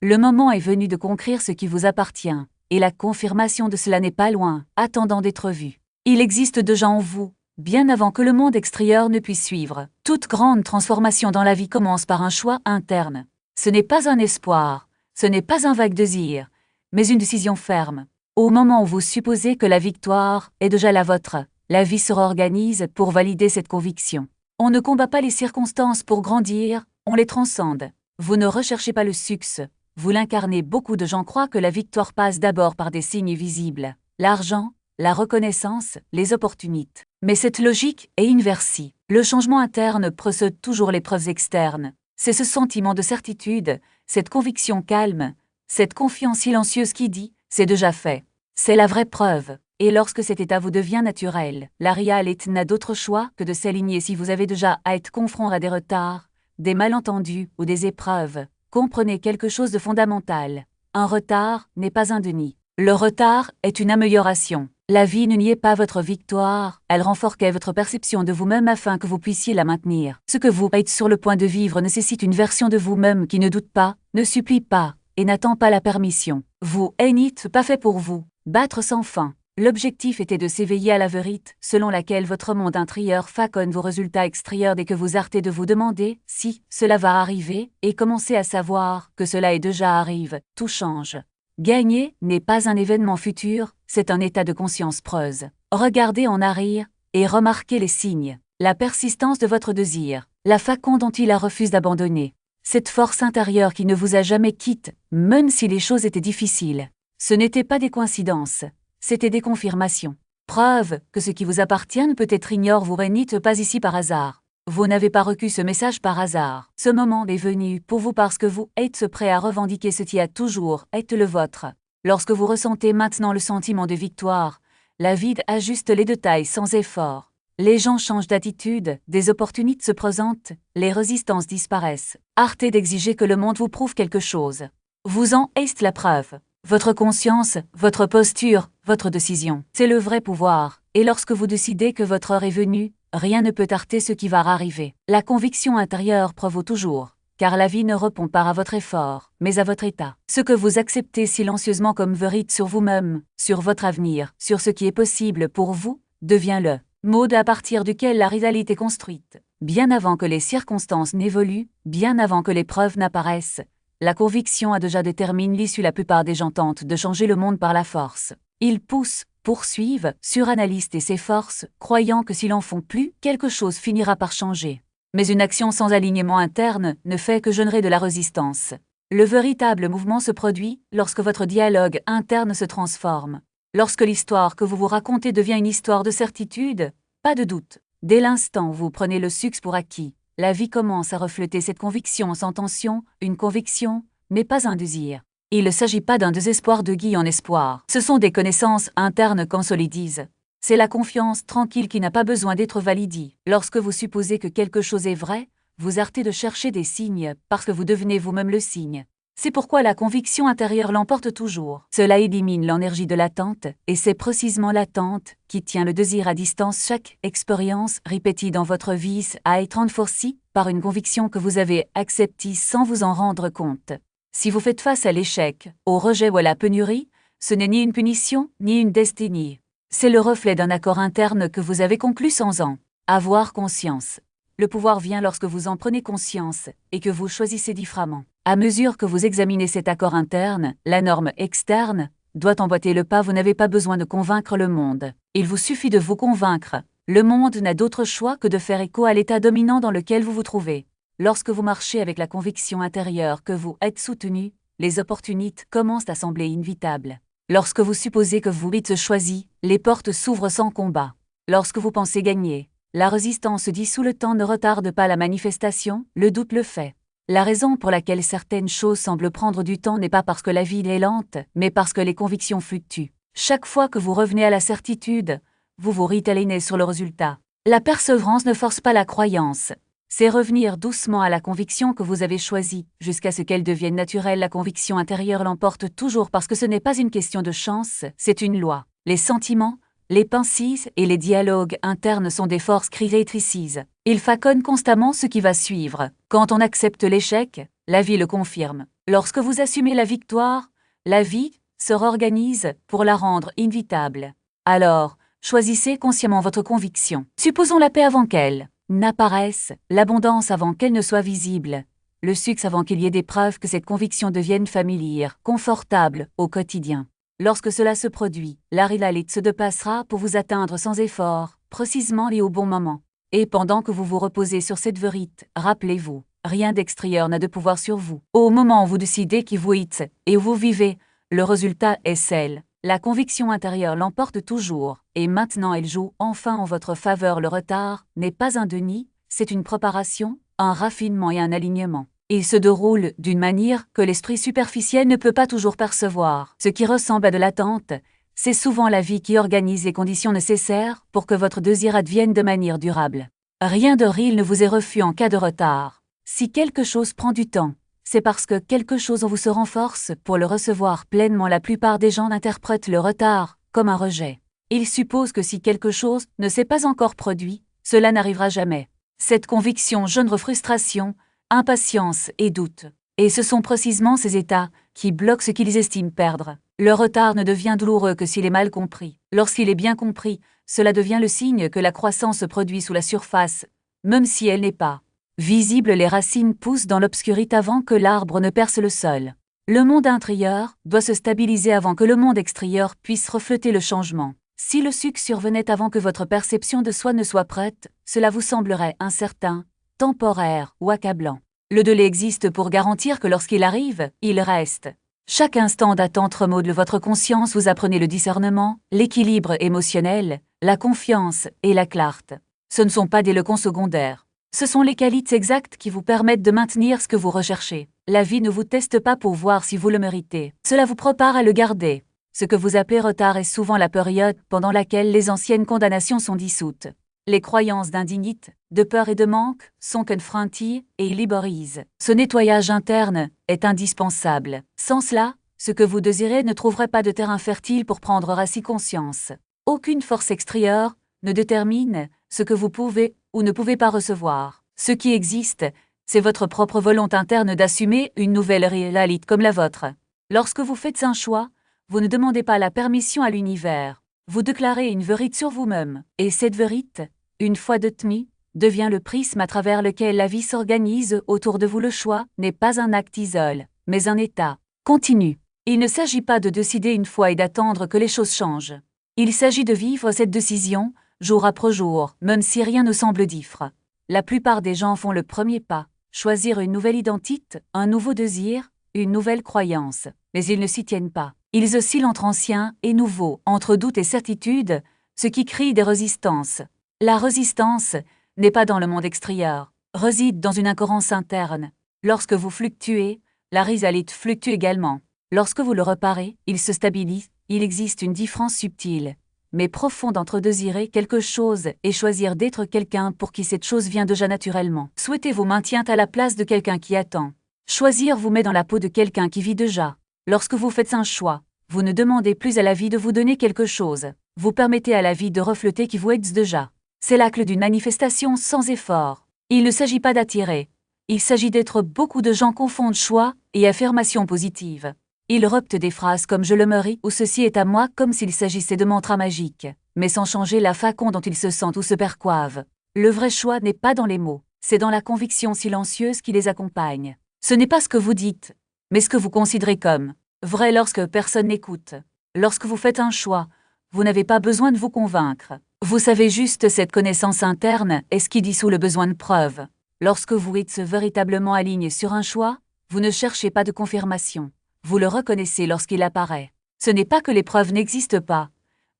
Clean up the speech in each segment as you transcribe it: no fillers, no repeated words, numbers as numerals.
Le moment est venu de conquérir ce qui vous appartient, et la confirmation de cela n'est pas loin, attendant d'être vue. Il existe déjà en vous, bien avant que le monde extérieur ne puisse suivre. Toute grande transformation dans la vie commence par un choix interne. Ce n'est pas un espoir, ce n'est pas un vague désir, mais une décision ferme. Au moment où vous supposez que la victoire est déjà la vôtre, la vie se réorganise pour valider cette conviction. On ne combat pas les circonstances pour grandir, on les transcende. Vous ne recherchez pas le succès, vous l'incarnez. Beaucoup de gens croient que la victoire passe d'abord par des signes visibles, l'argent, la reconnaissance, les opportunités. Mais cette logique est inversée. Le changement interne précède toujours les preuves externes. C'est ce sentiment de certitude, cette conviction calme, cette confiance silencieuse qui dit « c'est déjà fait ». C'est la vraie preuve. Et lorsque cet état vous devient naturel, la réalité n'a d'autre choix que de s'aligner. Si vous avez déjà à être confronté à des retards, des malentendus ou des épreuves, comprenez quelque chose de fondamental. Un retard n'est pas un déni. Le retard est une amélioration. La vie ne nie pas votre victoire, elle renforce votre perception de vous-même afin que vous puissiez la maintenir. Ce que vous êtes sur le point de vivre nécessite une version de vous-même qui ne doute pas, ne supplie pas, et n'attend pas la permission. Vous n'êtes pas fait pour vous, battre sans fin. L'objectif était de s'éveiller à la vérité, selon laquelle votre monde intérieur faconne vos résultats extérieurs dès que vous arrêtez de vous demander si cela va arriver, et commencez à savoir que cela est déjà arrivé, tout change. Gagner n'est pas un événement futur, c'est un état de conscience preuse. Regardez en arrière et remarquez les signes, la persistance de votre désir, la façon dont il a refusé d'abandonner. Cette force intérieure qui ne vous a jamais quitté, même si les choses étaient difficiles. Ce n'étaient pas des coïncidences, c'était des confirmations. Preuve que ce qui vous appartient peut-être ignore vous n'êtes pas ici par hasard. Vous n'avez pas reçu ce message par hasard. Ce moment est venu pour vous parce que vous êtes prêt à revendiquer ce qui a toujours été le vôtre. Lorsque vous ressentez maintenant le sentiment de victoire, la vie ajuste les détails sans effort. Les gens changent d'attitude, des opportunités se présentent, les résistances disparaissent. Arrêtez d'exiger que le monde vous prouve quelque chose. Vous en êtes la preuve. Votre conscience, votre posture, votre décision. C'est le vrai pouvoir. Et lorsque vous décidez que votre heure est venue, rien ne peut arrêter ce qui va arriver. La conviction intérieure prévaut toujours, car la vie ne répond pas à votre effort, mais à votre état. Ce que vous acceptez silencieusement comme vérité sur vous-même, sur votre avenir, sur ce qui est possible pour vous, devient le mode à partir duquel la réalité est construite. Bien avant que les circonstances n'évoluent, bien avant que les preuves n'apparaissent, la conviction a déjà déterminé l'issue. La plupart des gens tentent de changer le monde par la force. Ils poussent, poursuivent, suranalysent et s'efforcent, croyant que s'ils en font plus, quelque chose finira par changer. Mais une action sans alignement interne ne fait que générer de la résistance. Le véritable mouvement se produit lorsque votre dialogue interne se transforme. Lorsque l'histoire que vous vous racontez devient une histoire de certitude, pas de doute. Dès l'instant où vous prenez le succès pour acquis, la vie commence à refléter cette conviction sans tension. Une conviction n'est pas un désir. Il ne s'agit pas d'un désespoir de guide en espoir. Ce sont des connaissances internes consolidisent. C'est la confiance tranquille qui n'a pas besoin d'être validée. Lorsque vous supposez que quelque chose est vrai, vous arrêtez de chercher des signes parce que vous devenez vous-même le signe. C'est pourquoi la conviction intérieure l'emporte toujours. Cela élimine l'énergie de l'attente, et c'est précisément l'attente qui tient le désir à distance. Chaque expérience répétée dans votre vie a été renforcée par une conviction que vous avez acceptée sans vous en rendre compte. Si vous faites face à l'échec, au rejet ou à la pénurie, ce n'est ni une punition, ni une destinée. C'est le reflet d'un accord interne que vous avez conclu sans en avoir conscience. Le pouvoir vient lorsque vous en prenez conscience et que vous choisissez différemment. À mesure que vous examinez cet accord interne, la norme externe doit emboîter le pas. Vous n'avez pas besoin de convaincre le monde. Il vous suffit de vous convaincre. Le monde n'a d'autre choix que de faire écho à l'état dominant dans lequel vous vous trouvez. Lorsque vous marchez avec la conviction intérieure que vous êtes soutenu, les opportunités commencent à sembler inévitables. Lorsque vous supposez que vous êtes choisi, les portes s'ouvrent sans combat. Lorsque vous pensez gagner, la résistance se dissout. Le temps ne retarde pas la manifestation, le doute le fait. La raison pour laquelle certaines choses semblent prendre du temps n'est pas parce que la vie est lente, mais parce que les convictions fluctuent. Chaque fois que vous revenez à la certitude, vous vous réalignez sur le résultat. La persévérance ne force pas la croyance. C'est revenir doucement à la conviction que vous avez choisie, jusqu'à ce qu'elle devienne naturelle. La conviction intérieure l'emporte toujours parce que ce n'est pas une question de chance, c'est une loi. Les sentiments, les pensées et les dialogues internes sont des forces créatrices. Ils façonnent constamment ce qui va suivre. Quand on accepte l'échec, la vie le confirme. Lorsque vous assumez la victoire, la vie se réorganise pour la rendre inévitable. Alors, choisissez consciemment votre conviction. Supposons la paix avant qu'elle n'apparaisse, l'abondance avant qu'elle ne soit visible, le succès avant qu'il y ait des preuves que cette conviction devienne familière, confortable au quotidien. Lorsque cela se produit, la réalité se déplacera pour vous atteindre sans effort, précisément et au bon moment. Et pendant que vous vous reposez sur cette vérité, rappelez-vous, rien d'extérieur n'a de pouvoir sur vous. Au moment où vous décidez qui vous êtes et où vous vivez, le résultat est celle. La conviction intérieure l'emporte toujours, et maintenant elle joue enfin en votre faveur. Le retard n'est pas un déni, c'est une préparation, un raffinement et un alignement. Il se déroule d'une manière que l'esprit superficiel ne peut pas toujours percevoir. Ce qui ressemble à de l'attente, c'est souvent la vie qui organise les conditions nécessaires pour que votre désir advienne de manière durable. Rien de réel ne vous est refus en cas de retard. Si quelque chose prend du temps, c'est parce que quelque chose en vous se renforce pour le recevoir pleinement. La plupart des gens interprètent le retard comme un rejet. Ils supposent que si quelque chose ne s'est pas encore produit, cela n'arrivera jamais. Cette conviction gêne frustration, impatience et doute. Et ce sont précisément ces états qui bloquent ce qu'ils estiment perdre. Le retard ne devient douloureux que s'il est mal compris. Lorsqu'il est bien compris, cela devient le signe que la croissance se produit sous la surface, même si elle n'est pas visible. Les racines poussent dans l'obscurité avant que l'arbre ne perce le sol. Le monde intérieur doit se stabiliser avant que le monde extérieur puisse refléter le changement. Si le succès survenait avant que votre perception de soi ne soit prête, cela vous semblerait incertain, temporaire ou accablant. Le délai existe pour garantir que lorsqu'il arrive, il reste. Chaque instant d'attente remodèle votre conscience. Vous apprenez le discernement, l'équilibre émotionnel, la confiance et la clarté. Ce ne sont pas des leçons secondaires. Ce sont les qualités exactes qui vous permettent de maintenir ce que vous recherchez. La vie ne vous teste pas pour voir si vous le méritez. Cela vous prépare à le garder. Ce que vous appelez retard est souvent la période pendant laquelle les anciennes condamnations sont dissoutes. Les croyances d'indignité, de peur et de manque sont confrontées et libérisent. Ce nettoyage interne est indispensable. Sans cela, ce que vous désirez ne trouverait pas de terrain fertile pour prendre racine. Conscience. Aucune force extérieure ne détermine ce que vous pouvez ou ne pouvez pas recevoir. Ce qui existe, c'est votre propre volonté interne d'assumer une nouvelle réalité comme la vôtre. Lorsque vous faites un choix, vous ne demandez pas la permission à l'univers. Vous déclarez une vérité sur vous-même. Et cette vérité, une fois détenue, devient le prisme à travers lequel la vie s'organise autour de vous. Le choix n'est pas un acte isolé, mais un état continu. Il ne s'agit pas de décider une fois et d'attendre que les choses changent. Il s'agit de vivre cette décision, jour après jour, même si rien ne semble différent. La plupart des gens font le premier pas, choisir une nouvelle identité, un nouveau désir, une nouvelle croyance, mais ils ne s'y tiennent pas. Ils oscillent entre ancien et nouveau, entre doute et certitude, ce qui crée des résistances. La résistance n'est pas dans le monde extérieur, réside dans une incohérence interne. Lorsque vous fluctuez, la réalité fluctue également. Lorsque vous le réparez, il se stabilise. Il existe une différence subtile, mais profonde entre désirer quelque chose et choisir d'être quelqu'un pour qui cette chose vient déjà naturellement. Souhaiter vous maintient à la place de quelqu'un qui attend. Choisir vous met dans la peau de quelqu'un qui vit déjà. Lorsque vous faites un choix, vous ne demandez plus à la vie de vous donner quelque chose. Vous permettez à la vie de refléter qui vous êtes déjà. C'est l'acte d'une manifestation sans effort. Il ne s'agit pas d'attirer. Il s'agit d'être. Beaucoup de gens confondent choix et affirmation positive. Ils reptent des phrases comme « je le mérite » ou « ceci est à moi » comme s'il s'agissait de mantras magiques, mais sans changer la façon dont ils se sentent ou se perçoivent. Le vrai choix n'est pas dans les mots, c'est dans la conviction silencieuse qui les accompagne. Ce n'est pas ce que vous dites, mais ce que vous considérez comme vrai lorsque personne n'écoute. Lorsque vous faites un choix, vous n'avez pas besoin de vous convaincre. Vous savez juste cette connaissance interne est ce qui dissout le besoin de preuve. Lorsque vous êtes véritablement aligné sur un choix, vous ne cherchez pas de confirmation. Vous le reconnaissez lorsqu'il apparaît. Ce n'est pas que les preuves n'existent pas,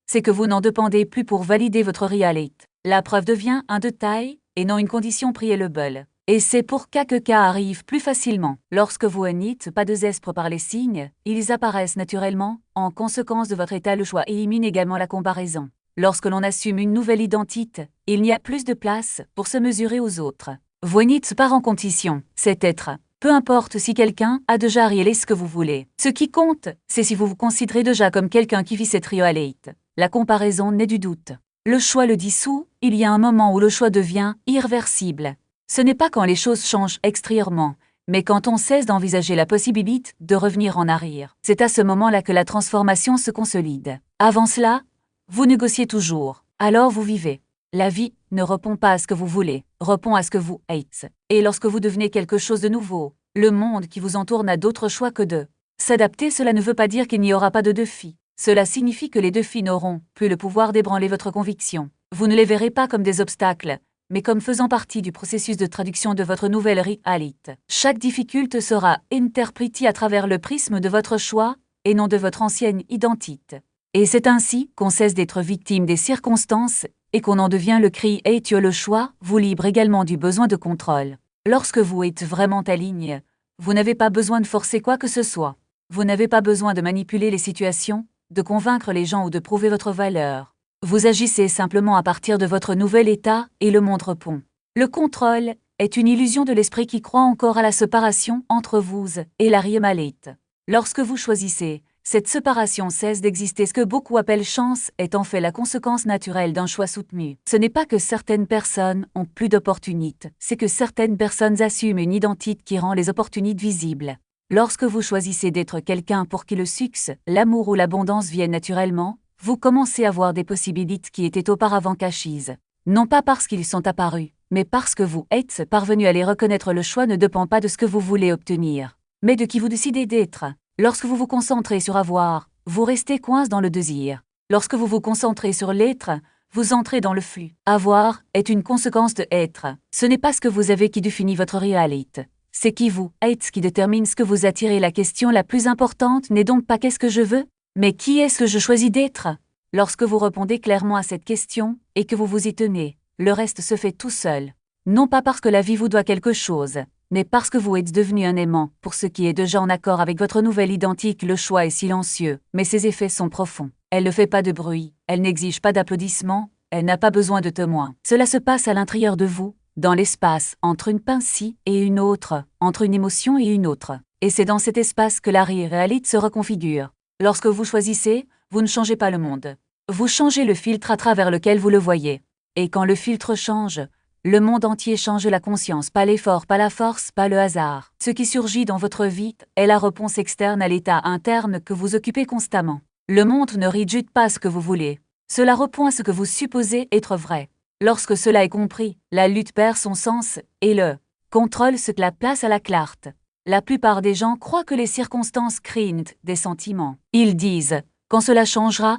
c'est que vous n'en dépendez plus pour valider votre réalité. La preuve devient un détail et non une condition préalable. Et c'est pour que cas arrive plus facilement. Lorsque vous n'êtes pas désespéré par les signes, ils apparaissent naturellement. En conséquence de votre état, le choix élimine également la comparaison. Lorsque l'on assume une nouvelle identité, il n'y a plus de place pour se mesurer aux autres. Vous n'êtes pas en condition, c'est être. Peu importe si quelqu'un a déjà réalisé ce que vous voulez. Ce qui compte, c'est si vous vous considérez déjà comme quelqu'un qui vit cette réalité. La comparaison naît du doute. Le choix le dissout, il y a un moment où le choix devient irréversible. Ce n'est pas quand les choses changent extérieurement, Mais quand on cesse d'envisager la possibilité de revenir en arrière, c'est à ce moment-là que la transformation se consolide. Avant cela, vous négociez toujours, alors vous vivez. La vie ne répond pas à ce que vous voulez, répond à ce que vous êtes. Et lorsque vous devenez quelque chose de nouveau, le monde qui vous entoure n'a d'autre choix que de s'adapter. Cela ne veut pas dire qu'il n'y aura pas de défis. Cela signifie que les défis n'auront plus le pouvoir d'ébranler votre conviction. Vous ne les verrez pas comme des obstacles, mais comme faisant partie du processus de traduction de votre nouvelle réalité. Chaque difficulté sera interprétée à travers le prisme de votre choix et non de votre ancienne identité. Et c'est ainsi qu'on cesse d'être victime des circonstances et qu'on en devient le cri « Hey, tu as le choix », vous libre également du besoin de contrôle. Lorsque vous êtes vraiment aligné, vous n'avez pas besoin de forcer quoi que ce soit. Vous n'avez pas besoin de manipuler les situations, de convaincre les gens ou de prouver votre valeur. Vous agissez simplement à partir de votre nouvel état et le monde répond. Le contrôle est une illusion de l'esprit qui croit encore à la séparation entre vous et la réalité. Lorsque vous choisissez, cette séparation cesse d'exister. Ce que beaucoup appellent chance est en fait la conséquence naturelle d'un choix soutenu. Ce n'est pas que certaines personnes ont plus d'opportunités, c'est que certaines personnes assument une identité qui rend les opportunités visibles. Lorsque vous choisissez d'être quelqu'un pour qui le succès, l'amour ou l'abondance viennent naturellement, vous commencez à voir des possibilités qui étaient auparavant cachées. Non pas parce qu'ils sont apparus, mais parce que vous êtes parvenu à les reconnaître. Le choix ne dépend pas de ce que vous voulez obtenir, mais de qui vous décidez d'être. Lorsque vous vous concentrez sur avoir, vous restez coincé dans le désir. Lorsque vous vous concentrez sur l'être, vous entrez dans le flux. Avoir est une conséquence de être. Ce n'est pas ce que vous avez qui définit votre réalité. C'est qui vous êtes qui détermine ce que vous attirez. La question la plus importante n'est donc pas qu'est-ce que je veux, mais qui est-ce que je choisis d'être? Lorsque vous répondez clairement à cette question et que vous vous y tenez, le reste se fait tout seul. Non pas parce que la vie vous doit quelque chose, mais parce que vous êtes devenu un aimant pour ce qui est déjà en accord avec votre nouvelle identité. Le choix est silencieux, mais ses effets sont profonds. Elle ne fait pas de bruit, elle n'exige pas d'applaudissements, elle n'a pas besoin de témoins. Cela se passe à l'intérieur de vous, dans l'espace entre une pensée et une autre, entre une émotion et une autre. Et c'est dans cet espace que la réalité se reconfigure. Lorsque vous choisissez, vous ne changez pas le monde. Vous changez le filtre à travers lequel vous le voyez. Et quand le filtre change, le monde entier change. La conscience, pas l'effort, pas la force, pas le hasard. Ce qui surgit dans votre vie est la réponse externe à l'état interne que vous occupez constamment. Le monde ne rejette pas ce que vous voulez. Cela répond à ce que vous supposez être vrai. Lorsque cela est compris, la lutte perd son sens et le contrôle se la place à la clarté. La plupart des gens croient que les circonstances créent des sentiments. Ils disent « Quand cela changera,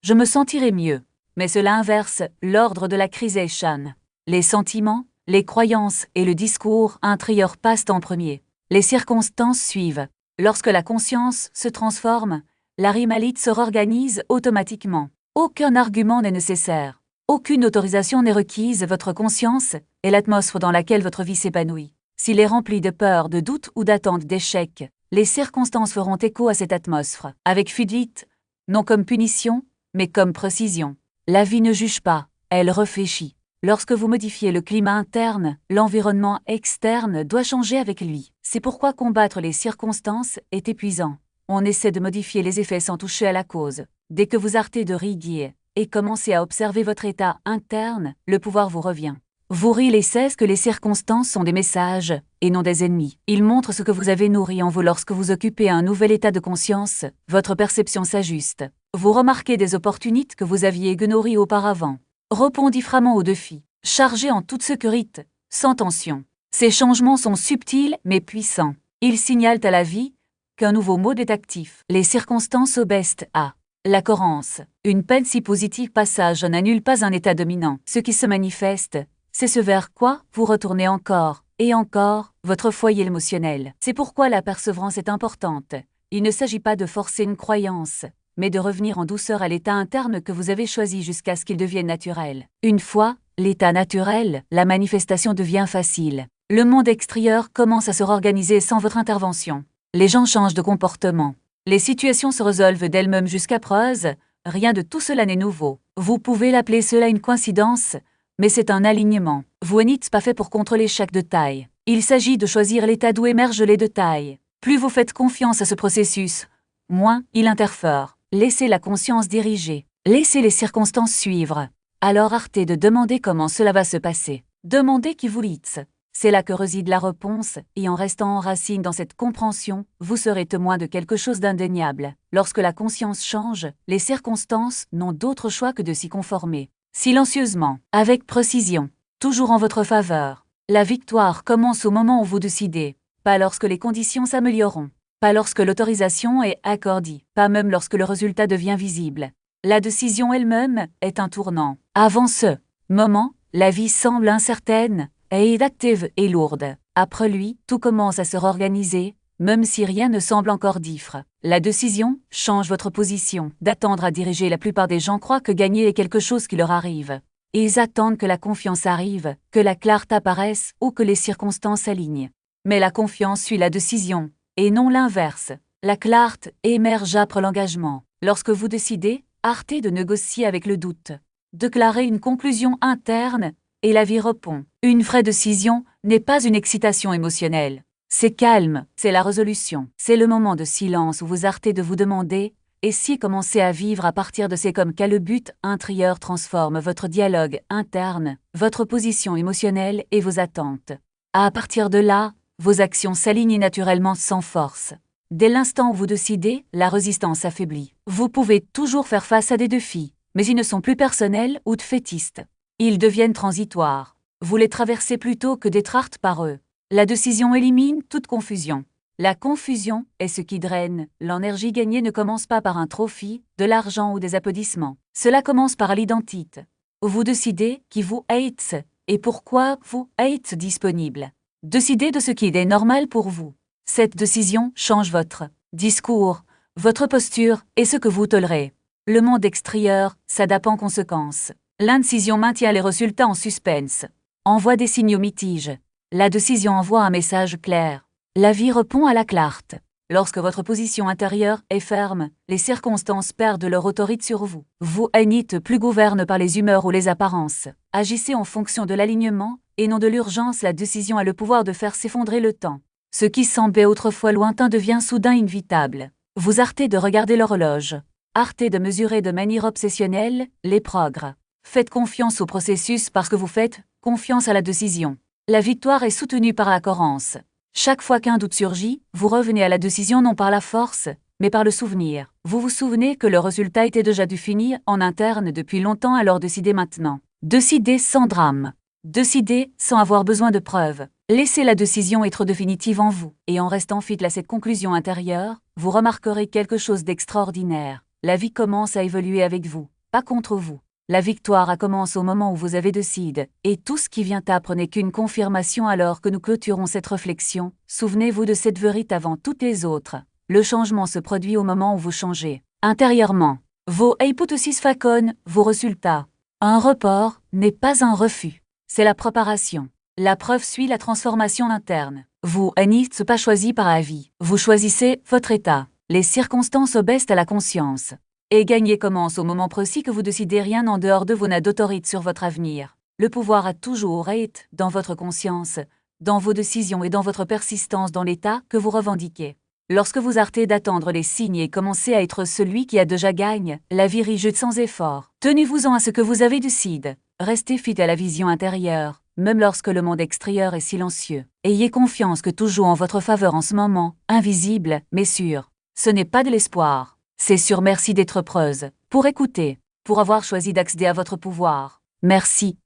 je me sentirai mieux ». Mais cela inverse l'ordre de la causation. Les sentiments, les croyances et le discours intérieur passent en premier. Les circonstances suivent. Lorsque la conscience se transforme, la réalité se réorganise automatiquement. Aucun argument n'est nécessaire. Aucune autorisation n'est requise. Votre conscience est l'atmosphère dans laquelle votre vie s'épanouit. S'il est rempli de peur, de doute ou d'attente d'échec, les circonstances feront écho à cette atmosphère, avec fidélité, non comme punition, mais comme précision. La vie ne juge pas, elle réfléchit. Lorsque vous modifiez le climat interne, l'environnement externe doit changer avec lui. C'est pourquoi combattre les circonstances est épuisant. On essaie de modifier les effets sans toucher à la cause. Dès que vous arrêtez de riguer et commencez à observer votre état interne, le pouvoir vous revient. Vous réalisez que les circonstances sont des messages et non des ennemis. Ils montrent ce que vous avez nourri en vous. Lorsque vous occupez un nouvel état de conscience, votre perception s'ajuste. Vous remarquez des opportunités que vous aviez ignorées auparavant. Répondez différemment aux défis, chargés en toute sécurité, sans tension. Ces changements sont subtils mais puissants. Ils signalent à la vie qu'un nouveau mode est actif. Les circonstances obèsent à la cohérence. Une pensée positive passage n'annule pas un état dominant. Ce qui se manifeste, c'est ce vers quoi vous retournez encore et encore votre foyer émotionnel. C'est pourquoi la persévérance est importante. Il ne s'agit pas de forcer une croyance, mais de revenir en douceur à l'état interne que vous avez choisi jusqu'à ce qu'il devienne naturel. Une fois l'état naturel, la manifestation devient facile. Le monde extérieur commence à se réorganiser sans votre intervention. Les gens changent de comportement. Les situations se résolvent d'elles-mêmes jusqu'à preuve. Rien de tout cela n'est nouveau. Vous pouvez l'appeler cela une coïncidence, mais c'est un alignement. Vous n'êtes pas fait pour contrôler chaque détail. Il s'agit de choisir l'état d'où émergent les détails. Plus vous faites confiance à ce processus, moins il interfère. Laissez la conscience diriger. Laissez les circonstances suivre. Alors arrêtez de demander comment cela va se passer. Demandez qui vous l'êtes. C'est là que réside la réponse, et en restant enraciné dans cette compréhension, vous serez témoin de quelque chose d'indéniable. Lorsque la conscience change, les circonstances n'ont d'autre choix que de s'y conformer. Silencieusement, avec précision, toujours en votre faveur. La victoire commence au moment où vous décidez, pas lorsque les conditions s'amélioreront, pas lorsque l'autorisation est accordée, pas même lorsque le résultat devient visible. La décision elle-même est un tournant. Avant ce moment, la vie semble incertaine, et active et lourde. Après lui, tout commence à se réorganiser, même si rien ne semble encore diffre. La décision change votre position. D'attendre à diriger, la plupart des gens croient que gagner est quelque chose qui leur arrive. Ils attendent que la confiance arrive, que la clarté apparaisse ou que les circonstances s'alignent. Mais la confiance suit la décision, et non l'inverse. La clarté émerge après l'engagement. Lorsque vous décidez, arrêtez de négocier avec le doute. Déclarez une conclusion interne, et la vie répond. Une vraie décision n'est pas une excitation émotionnelle. C'est calme, c'est la résolution. C'est le moment de silence où vous arrêtez de vous demander « et si commencez à vivre à partir de ces comme qu'à le but intérieur transforme votre dialogue interne, votre position émotionnelle et vos attentes. À partir de là, vos actions s'alignent naturellement sans force. Dès l'instant où vous décidez, la résistance affaiblit. Vous pouvez toujours faire face à des défis, mais ils ne sont plus personnels ou défaitistes. Ils deviennent transitoires. Vous les traversez plutôt que d'être harté par eux. La décision élimine toute confusion. La confusion est ce qui draine. L'énergie gagnée ne commence pas par un trophée, de l'argent ou des applaudissements. Cela commence par l'identité. Vous décidez qui vous êtes et pourquoi vous êtes disponible. Décidez de ce qui est normal pour vous. Cette décision change votre discours, votre posture et ce que vous tolérez. Le monde extérieur s'adapte en conséquence. L'indécision maintient les résultats en suspense. Envoie des signaux mitiges. La décision envoie un message clair. La vie répond à la clarté. Lorsque votre position intérieure est ferme, les circonstances perdent leur autorité sur vous. Vous n'êtes plus gouverné par les humeurs ou les apparences. Agissez en fonction de l'alignement, et non de l'urgence. La décision a le pouvoir de faire s'effondrer le temps. Ce qui semblait autrefois lointain devient soudain inévitable. Vous arrêtez de regarder l'horloge. Arrêtez de mesurer de manière obsessionnelle les progrès. Faites confiance au processus parce que vous faites confiance à la décision. La victoire est soutenue par la cohérence. Chaque fois qu'un doute surgit, vous revenez à la décision non par la force, mais par le souvenir. Vous vous souvenez que le résultat était déjà défini en interne depuis longtemps, alors décidez maintenant. Décidez sans drame. Décidez sans avoir besoin de preuves. Laissez la décision être définitive en vous. Et en restant fidèle à cette conclusion intérieure, vous remarquerez quelque chose d'extraordinaire. La vie commence à évoluer avec vous, pas contre vous. La victoire commence au moment où vous avez décidé, et tout ce qui vient après n'est qu'une confirmation. Alors que nous clôturons cette réflexion, souvenez-vous de cette vérité avant toutes les autres. Le changement se produit au moment où vous changez. Intérieurement, vos hypothèses faconnent vos résultats. Un report n'est pas un refus, c'est la préparation. La preuve suit la transformation interne. Vous n'êtes pas choisi par avis, vous choisissez votre état. Les circonstances obèsent à la conscience. Et gagner commence au moment précis que vous décidez. Rien en dehors de vous n'a d'autorité sur votre avenir. Le pouvoir a toujours été dans votre conscience, dans vos décisions et dans votre persistance dans l'état que vous revendiquez. Lorsque vous arrêtez d'attendre les signes et commencez à être celui qui a déjà gagné, la vie rigide sans effort. Tenez-vous-en à ce que vous avez décidé. Restez fidèle à la vision intérieure, même lorsque le monde extérieur est silencieux. Ayez confiance que tout joue en votre faveur en ce moment, invisible mais sûr. Ce n'est pas de l'espoir. C'est sûr. Merci d'être preuse, pour écouter, pour avoir choisi d'accéder à votre pouvoir. Merci.